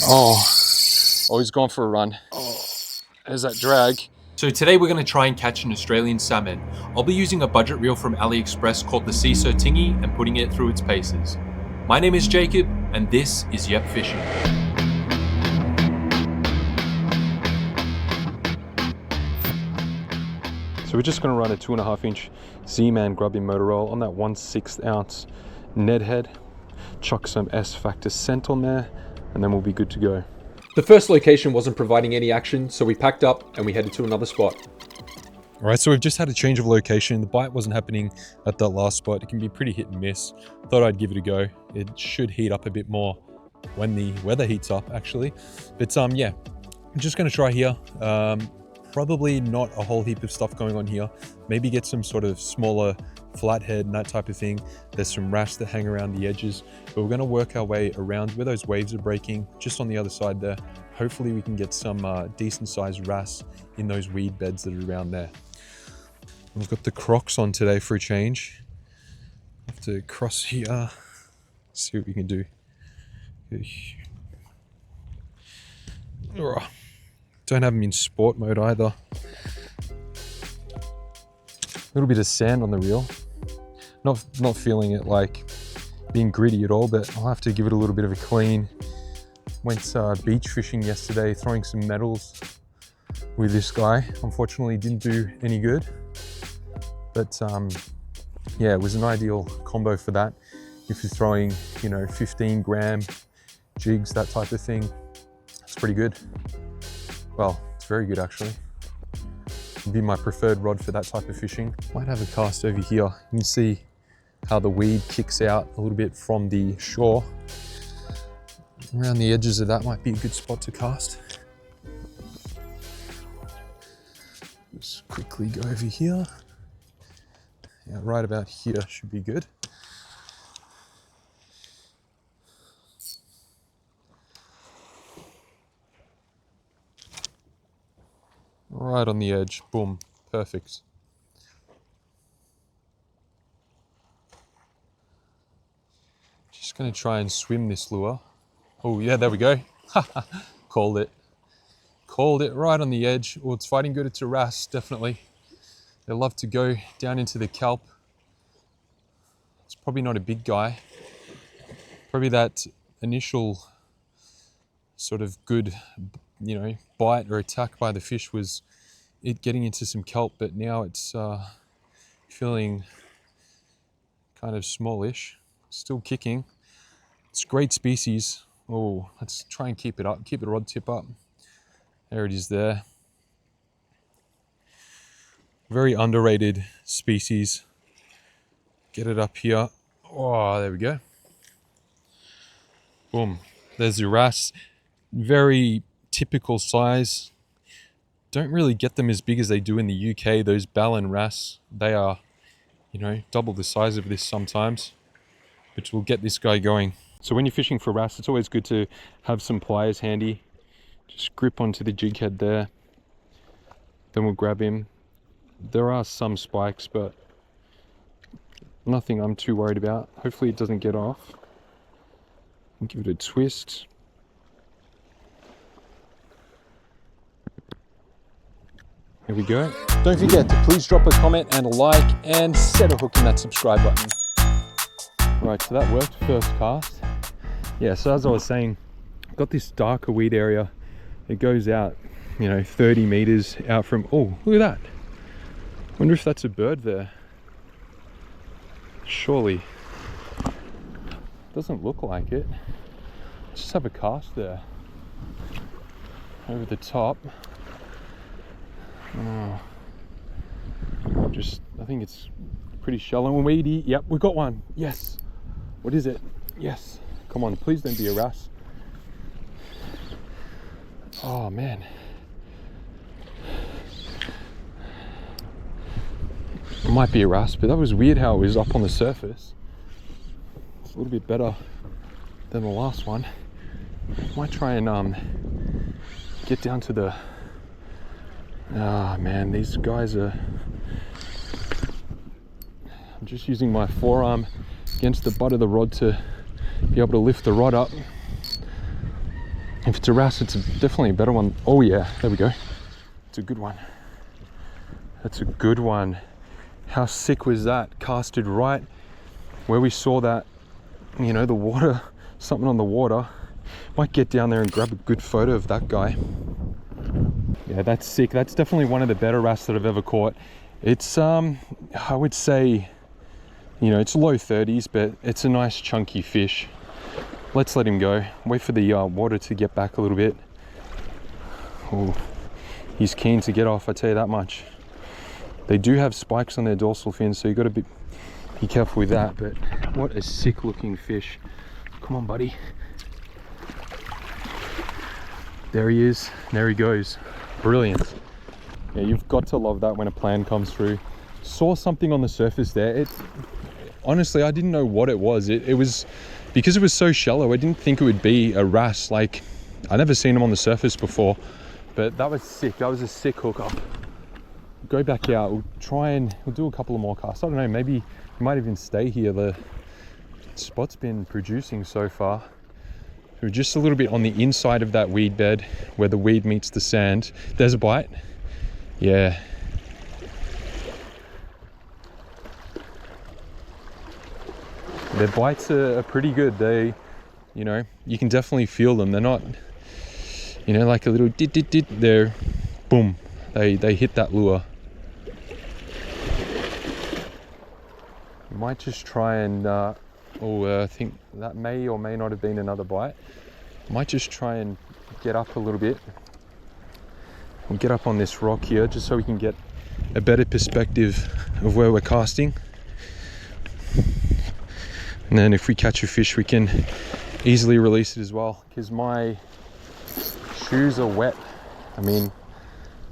Oh, he's gone for a run. Oh, there's that drag. So today we're going to try and catch an Australian salmon. I'll be using a budget reel from AliExpress called the Seasir Tinghe and putting it through its paces. My name is Jacob and this is Yep Fishing. So we're just going to run a 2.5 inch Z-Man grubbing motor roll on that 1/6 ounce Ned head. Chuck some S Factor scent on there and then we'll be good to go. The first location wasn't providing any action, so we packed up and we headed to another spot. All right, so we've just had a change of location. The bite wasn't happening at that last spot. It can be pretty hit and miss. Thought I'd give it a go. It should heat up a bit more when the weather heats up, actually. But yeah, I'm just gonna try here. Probably not a whole heap of stuff going on here. Maybe get some sort of smaller flathead and that type of thing. There's some wrasse that hang around the edges, but we're gonna work our way around where those waves are breaking, just on the other side there. Hopefully we can get some decent sized wrasse in those weed beds that are around there. We've got the Crocs on today for a change. Have to cross here, see what we can do. Don't have them in sport mode either. A little bit of sand on the reel. Not feeling it like being gritty at all, but I'll have to give it a little bit of a clean. Went beach fishing yesterday, throwing some metals with this guy. Unfortunately, didn't do any good. But yeah, it was an ideal combo for that. If you're throwing, 15 gram jigs, that type of thing, it's pretty good. Well, it's very good actually. It'd be my preferred rod for that type of fishing. Might have a cast over here. You can see how the weed kicks out a little bit from the shore. Around the edges of that might be a good spot to cast. Just quickly go over here. Yeah, right about here should be good. Right on the edge, boom, perfect. Just gonna try and swim this lure. Oh yeah, there we go. Called it. Called it right on the edge. Oh, it's fighting good, it's a wrasse, definitely. They love to go down into the kelp. It's probably not a big guy. Probably that initial sort of good, bite or attack by the fish was it getting into some kelp, but now it's feeling kind of smallish, still kicking. It's a great species. Oh, let's try and keep it up, keep the rod tip up. There it is there. Very underrated species. Get it up here. Oh, there we go. Boom, there's the wrasse. Very typical size. Don't really get them as big as they do in the UK. Those Ballon wrasse, they are, double the size of this sometimes, which will get this guy going. So when you're fishing for wrasse, it's always good to have some pliers handy. Just grip onto the jig head there. Then we'll grab him. There are some spikes, but nothing I'm too worried about. Hopefully it doesn't get off. Give it a twist. Here we go. Don't forget to please drop a comment and a like and set a hook in that subscribe button. Right, so that worked, first cast. Yeah, so as I was saying, I've got this darker weed area. It goes out, 30 meters out from, oh, look at that. Wonder if that's a bird there. Surely. Doesn't look like it. Just have a cast there. Over the top. Oh. I think it's pretty shallow and weedy. Yep, we got one. Yes. What is it? Yes. Come on, please don't be a wrasse. Oh man. It might be a wrasse, but that was weird how it was up on the surface. It's a little bit better than the last one. Might try and get down to the... Ah man, these guys are... I'm just using my forearm against the butt of the rod to be able to lift the rod up. If it's a wrasse, it's definitely a better one. Oh yeah, there we go. It's a good one. That's a good one. How sick was that? Casted right where we saw that, you know, the water, something on the water. Might get down there and grab a good photo of that guy. Yeah, that's sick. That's definitely one of the better wrasse that I've ever caught. It's, I would say, you know, it's low 30s, but it's a nice chunky fish. Let's let him go. Wait for the water to get back a little bit. Oh, he's keen to get off, I tell you that much. They do have spikes on their dorsal fins, so you got to be careful with that. But what a sick looking fish. Come on, buddy. There he is. There he goes. Brilliant. Yeah, you've got to love that when a plan comes through. Saw something on the surface there. Honestly, I didn't know what it was. It was, because it was so shallow, I didn't think it would be a wrasse. Like, I never seen them on the surface before, but that was sick. That was a sick hookup. Go back out. We'll do a couple of more casts. I don't know, maybe we might even stay here. The spot's been producing so far. We're just a little bit on the inside of that weed bed where the weed meets the sand. There's a bite. Yeah. Their bites are pretty good. They, you know, you can definitely feel them. They're not, you know, like a little dit dit dit. They're boom. They hit that lure. You might just try and I think that may or may not have been another bite. Might just try and get up a little bit. We'll get up on this rock here just so we can get a better perspective of where we're casting. And then if we catch a fish, we can easily release it as well, because my shoes are wet. I mean,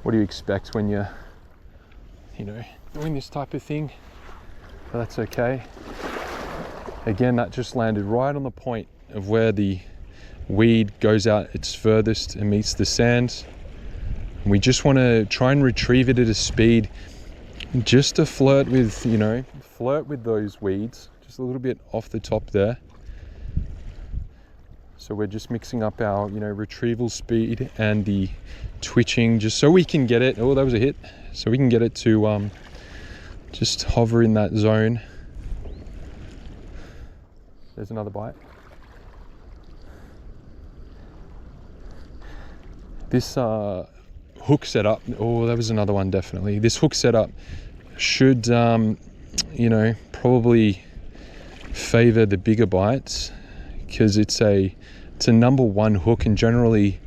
what do you expect when you're, you know, doing this type of thing? But that's okay. Again, that just landed right on the point of where the weed goes out its furthest and meets the sand. And we just want to try and retrieve it at a speed just to flirt with, you know, flirt with those weeds. Just a little bit off the top there. So we're just mixing up our, you know, retrieval speed and the twitching, just so we can get it. Oh, that was a hit. So we can get it to just hover in that zone. There's another bite. This hook setup, oh, that was another one, definitely. This hook setup should, you know, probably favor the bigger bites, because it's a number one hook, and generally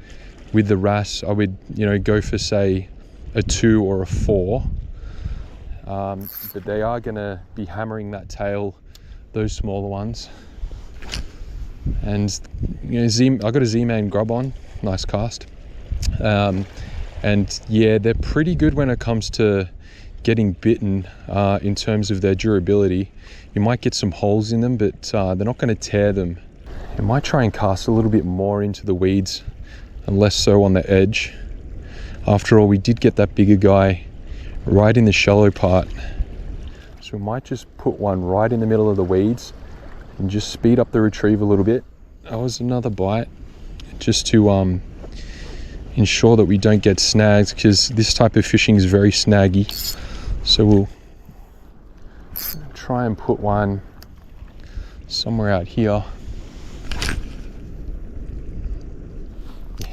with the wrasse I would, you know, go for say a 2 or a 4, but they are going to be hammering that tail, those smaller ones. And you know, I got a Z-Man grub on, nice cast, and yeah, they're pretty good when it comes to getting bitten in terms of their durability. You might get some holes in them, but they're not going to tear them. You might try and cast a little bit more into the weeds and less so on the edge. After all, we did get that bigger guy right in the shallow part, so we might just put one right in the middle of the weeds and just speed up the retrieve a little bit. That was another bite, just to ensure that we don't get snags, because this type of fishing is very snaggy. So we'll try and put one somewhere out here.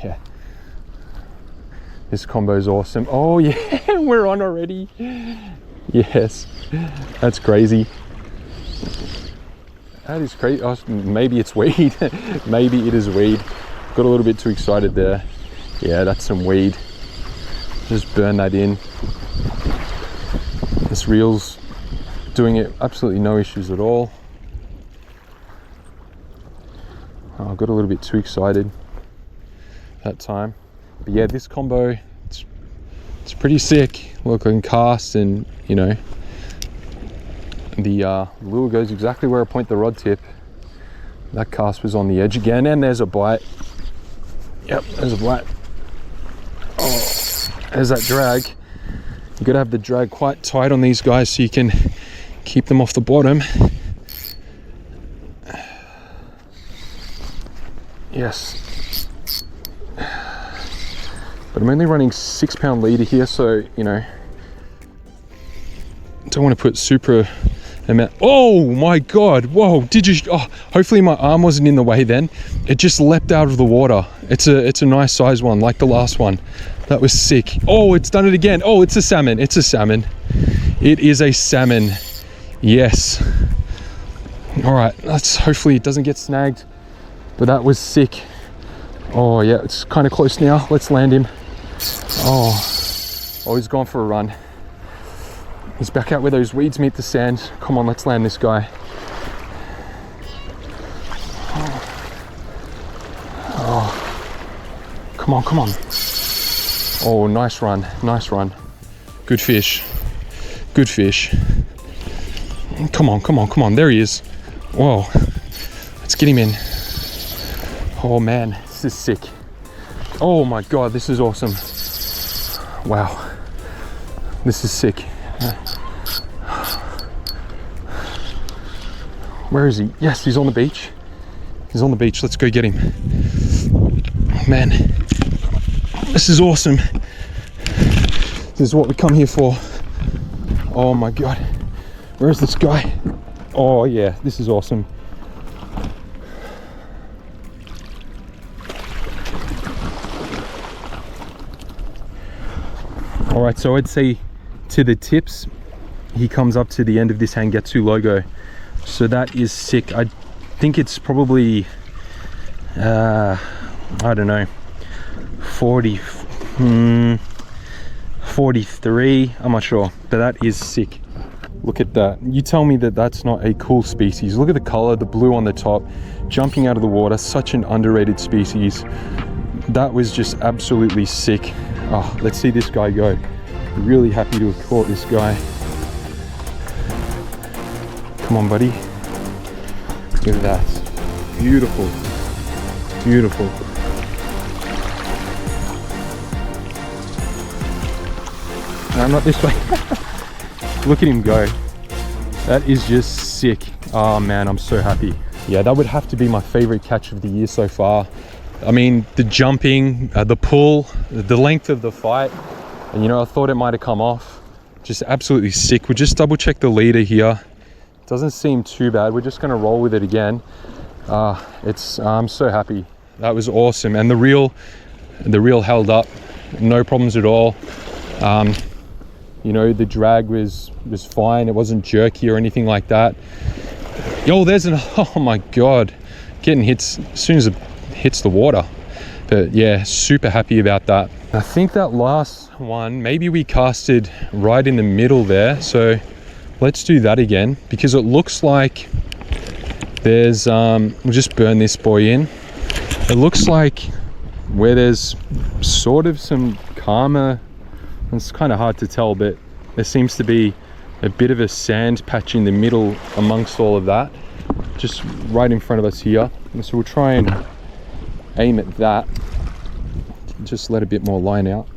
Yeah, this combo is awesome. Oh yeah, we're on already. Yes, that's crazy. That is crazy. Oh, maybe it's weed. Maybe it is weed. Got a little bit too excited there. Yeah, that's some weed. Just burn that in. This reel's doing it absolutely no issues at all. Oh, I got a little bit too excited that time. But yeah, this combo, it's pretty sick. Look, I can cast, and you know, the lure goes exactly where I point the rod tip. That cast was on the edge again, and there's a bite. Yep, there's a bite. Oh, there's that drag. You've got to have the drag quite tight on these guys so you can keep them off the bottom. Yes. but I'm only running 6-pound leader here, so you know, don't want to put super amount. Oh my god, whoa, did you, oh, hopefully my arm wasn't in the way then. It just leapt out of the water. It's a nice size one, like the last one. That was sick. Oh, it's done it again. Oh, it's a salmon. It's a salmon. It is a salmon. Yes. All right, hopefully it doesn't get snagged, but that was sick. Oh yeah, it's kind of close now. Let's land him. Oh, he's gone for a run. He's back out where those weeds meet the sand. Come on, let's land this guy. Oh, come on, come on. Oh, nice run, nice run. Good fish, good fish. Come on, come on, come on, there he is. Whoa, let's get him in. Oh man, this is sick. Oh my God, this is awesome. Wow, this is sick. Where is he? Yes, he's on the beach. He's on the beach. Let's go get him. Oh, man, this is awesome. This is what we come here for. Oh my God. Where is this guy? Oh yeah, this is awesome. All right, so I'd say to the tips, he comes up to the end of this Hangetsu logo. So that is sick. I think it's probably, I don't know, 43, I'm not sure, but that is sick. Look at that. You tell me that that's not a cool species. Look at the color, the blue on the top, jumping out of the water, such an underrated species. That was just absolutely sick. Oh, let's see this guy go. Really happy to have caught this guy. Come on, buddy. Look at that. Beautiful. Beautiful. No, not this way. Look at him go. That is just sick. Oh man, I'm so happy. Yeah, that would have to be my favorite catch of the year so far. I mean, the jumping, the pull, the length of the fight, and you know, I thought it might have come off. Just absolutely sick. We'll just double check the leader here. Doesn't seem too bad. We're just gonna roll with it again. I'm so happy. That was awesome. And the reel held up, no problems at all. You know, the drag was fine. It wasn't jerky or anything like that. Oh, oh my God, getting hits as soon as it hits the water. But yeah, super happy about that. I think that last one, maybe we casted right in the middle there. So let's do that again, because it looks like there's, we'll just burn this boy in. It looks like where there's sort of some calmer, it's kind of hard to tell, but there seems to be a bit of a sand patch in the middle amongst all of that, just right in front of us here. And so we'll try and aim at that, just let a bit more line out.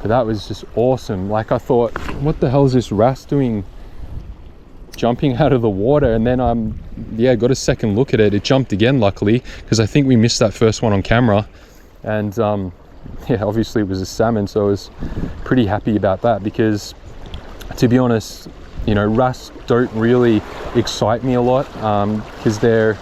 But that was just awesome. Like, I thought, what the hell is this wrasse doing jumping out of the water? And then yeah, got a second look at it. It jumped again, luckily, because I think we missed that first one on camera. And yeah, obviously it was a salmon, so I was pretty happy about that, because to be honest, you know, wrasse don't really excite me a lot, because they're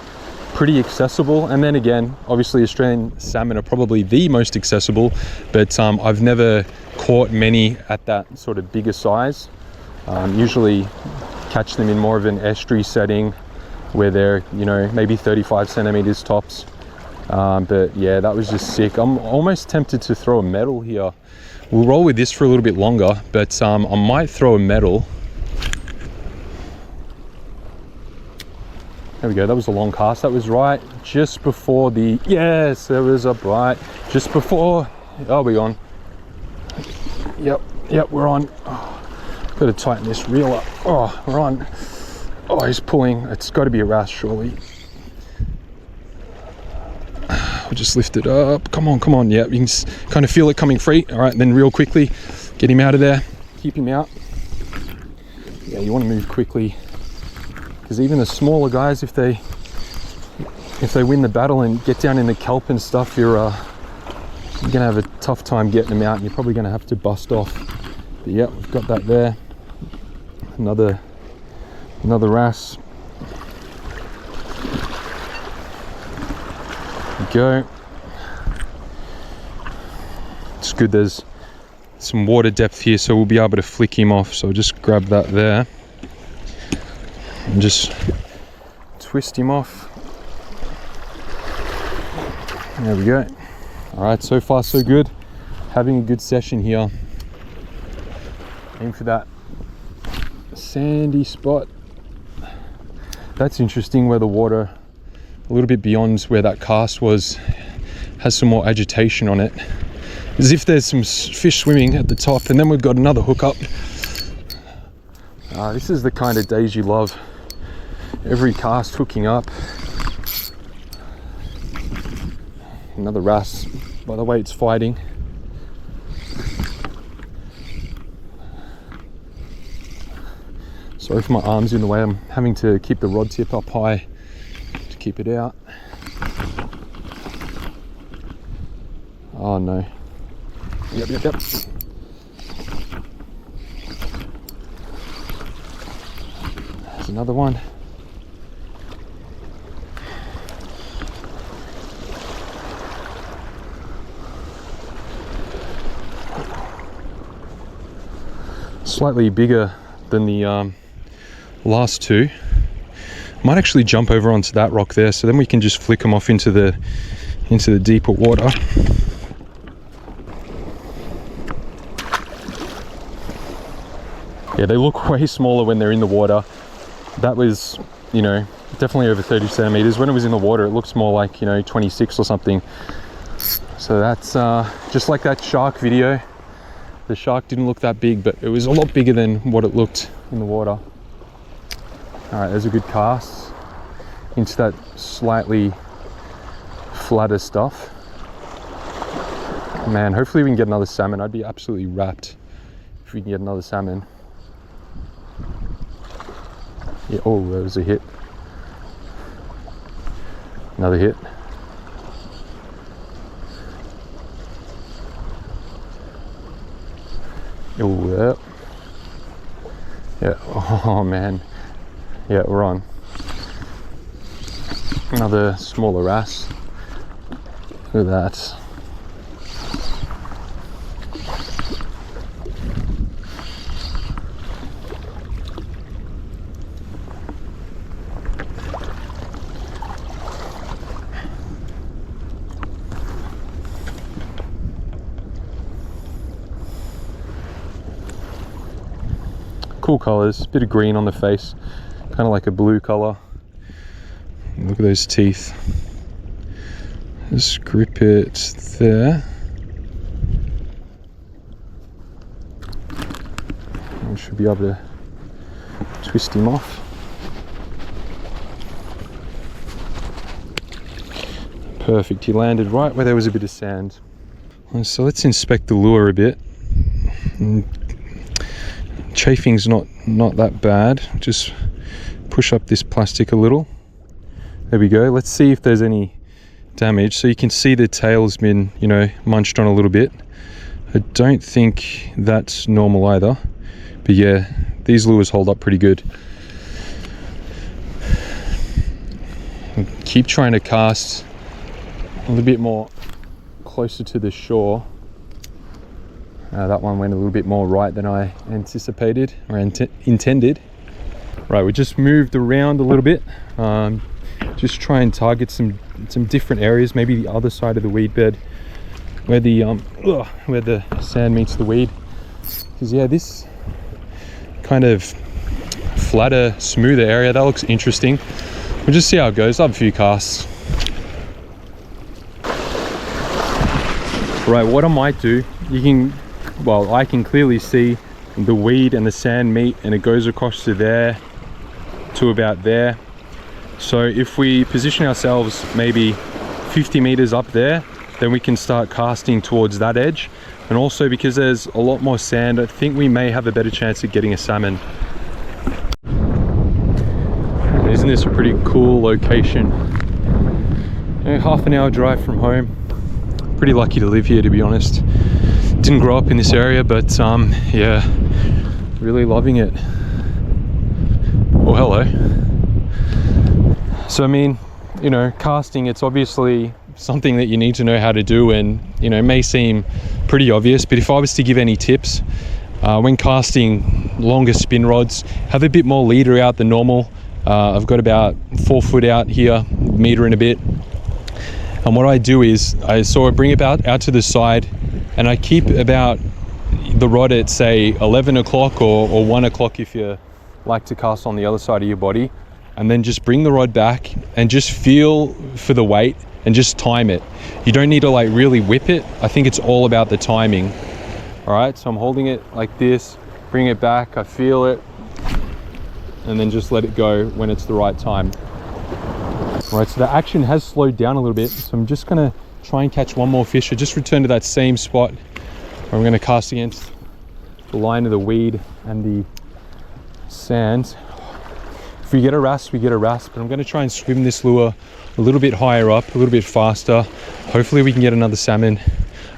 pretty accessible. And then again, obviously Australian salmon are probably the most accessible, but I've never caught many at that sort of bigger size. Usually catch them in more of an estuary setting where they're, you know, maybe 35 centimeters tops. But yeah, that was just sick. I'm almost tempted to throw a medal here. We'll roll with this for a little bit longer, but I might throw a medal. There we go, that was a long cast. That was right just before the, yes, there was a bite just before. Oh, we're on. Yep, we're on. Oh, gotta tighten this reel up. Oh, we're on. Oh, he's pulling. It's got to be a wrasse, surely. We'll just lift it up. Come on. Yeah, you can kind of feel it coming free. All right, and then real quickly, get him out of there. Keep him out. Yeah, you want to move quickly, because even the smaller guys, if they win the battle and get down in the kelp and stuff, you're you're gonna have a tough time getting them out, and you're probably gonna have to bust off. But yeah, we've got that there. Another wrasse. There we go. It's good there's some water depth here, so we'll be able to flick him off. So I'll just grab that there and just twist him off. There we go. All right, so far so good. Having a good session here. Aim for that sandy spot. That's interesting, where the water a little bit beyond where that cast was has some more agitation on it, as if there's some fish swimming at the top. And then we've got another hook up. This is the kind of days you love. Every cast hooking up. Another wrasse. By the way, it's fighting. Sorry for my arms in the way. I'm having to keep the rod tip up high to keep it out. Oh no. Yep. There's another one. Slightly bigger than the last two. Might actually jump over onto that rock there, so then we can just flick them off into the deeper water. Yeah, they look way smaller when they're in the water. That was, you know, definitely over 30 centimeters. When it was in the water, it looks more like, you know, 26 or something. So that's just like that shark video. The shark didn't look that big, but it was a lot bigger than what it looked in the water. All right, there's a good cast into that slightly flatter stuff. Man, hopefully we can get another salmon. I'd be absolutely wrapped if we can get another salmon. Yeah, oh, there was a hit. Another hit. Oh, yeah. Oh man. Yeah, we're on. Another smaller wrasse. Look at that. Cool colors, bit of green on the face, kind of like a blue color. Look at those teeth. Just grip it there. We should be able to twist him off. Perfect, he landed right where there was a bit of sand. So let's inspect the lure a bit. Chafing's not that bad. Just push up this plastic a little. There we go. Let's see if there's any damage. So you can see the tail's been, you know, munched on a little bit. I don't think that's normal either. But yeah, these lures hold up pretty good. Keep trying to cast a little bit more closer to the shore. That one went a little bit more right than I anticipated or intended. Right, we just moved around a little bit. Just try and target some different areas, maybe the other side of the weed bed where the sand meets the weed. Because yeah, this kind of flatter, smoother area, that looks interesting. We'll just see how it goes. I'll have a few casts. Right, what I might do, I can clearly see the weed and the sand meet, and it goes across to there, to about there. So if we position ourselves maybe 50 meters up there, then we can start casting towards that edge. And also because there's a lot more sand, I think we may have a better chance of getting a salmon. Isn't this a pretty cool location? Half an hour drive from home. pretty lucky to live here, to be honest. Didn't grow up in this area, but yeah, really loving it. Oh, hello. So I mean, you know, casting, it's obviously something that you need to know how to do, and you know, it may seem pretty obvious, but if I was to give any tips when casting longer spin rods, have a bit more leader out than normal. I've got about 4 foot out here, meter and a bit, and what I do is I bring it out to the side, and I keep about the rod at say 11 o'clock or 1 o'clock if you like to cast on the other side of your body, and then just bring the rod back and just feel for the weight and just time it. You don't need to like really whip it. I think it's all about the timing. All right, so I'm holding it like this, bring it back, I feel it, and then just let it go when it's the right time. All right, so the action has slowed down a little bit, so I'm just gonna try and catch one more fish. I just return to that same spot where I'm gonna cast against the line of the weed and the sand. If we get a wrasse, we get a wrasse, but I'm gonna try and swim this lure a little bit higher up, a little bit faster. Hopefully we can get another salmon.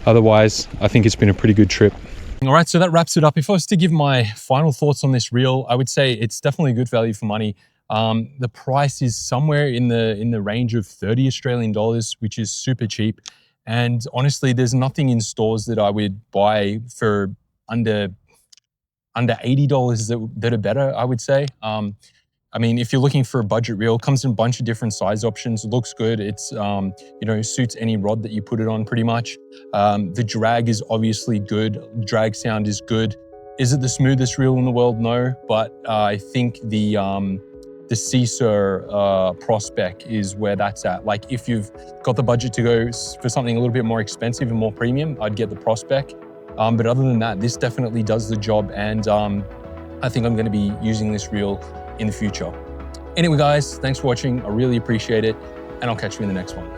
Otherwise, I think it's been a pretty good trip. All right, so that wraps it up. If I was to give my final thoughts on this reel, I would say it's definitely good value for money. The price is somewhere in the range of 30 Australian dollars, which is super cheap. And honestly, there's nothing in stores that I would buy for under $80 that are better, I would say. I mean, if you're looking for a budget reel, it comes in a bunch of different size options. It looks good. It's, you know, suits any rod that you put it on pretty much. The drag is obviously good. Drag sound is good. Is it the smoothest reel in the world? No, but I think the Seasir Prospect is where that's at. Like if you've got the budget to go for something a little bit more expensive and more premium, I'd get the Prospect. But other than that, this definitely does the job, and I think I'm going to be using this reel in the future. Anyway, guys, thanks for watching. I really appreciate it, and I'll catch you in the next one.